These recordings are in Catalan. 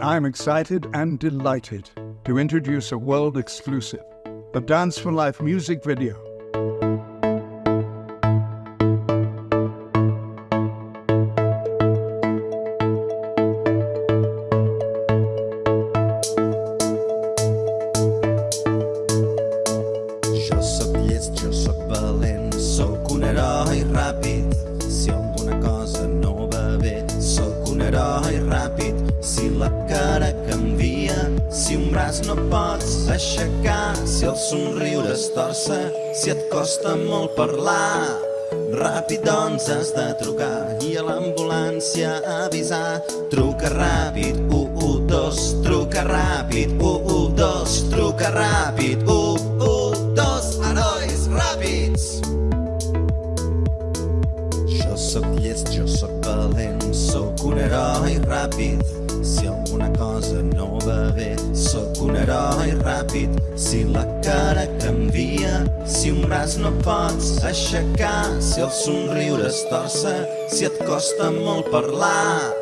I'm excited and delighted to introduce a world exclusive, the Dance for Life music video. Jo sóc llest, jo sóc valent, sóc un heroi ràpid. Si alguna cosa no va bé, sóc un heroi ràpid. Si la cara canvia, si un braç no pots aixecar, si el somriure es torça, si et costa molt parlar, ràpid doncs has de trucar i a l'ambulància avisar. Truca ràpid, 112, truca ràpid, 112, truca ràpid, 112, herois ràpids. Jo sóc llest, jo sóc valent, sóc un heroi ràpid. Si alguna cosa no va bé, sóc un heroi ràpid. Si la cara canvia, si un braç no pots aixecar, si el somriure es torça, si et costa molt parlar,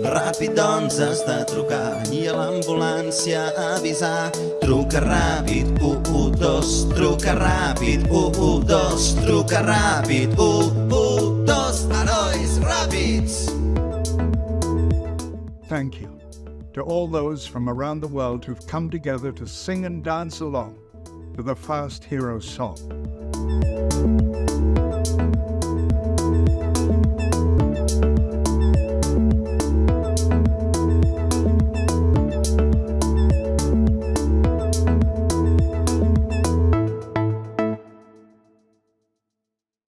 ràpid doncs has de trucar i a l'ambulància avisar. Truca ràpid, 112, truca ràpid, 112, truca ràpid, 112, herois ràpids. Thank you to all those from around the world who've come together to sing and dance along to the Fast Hero song.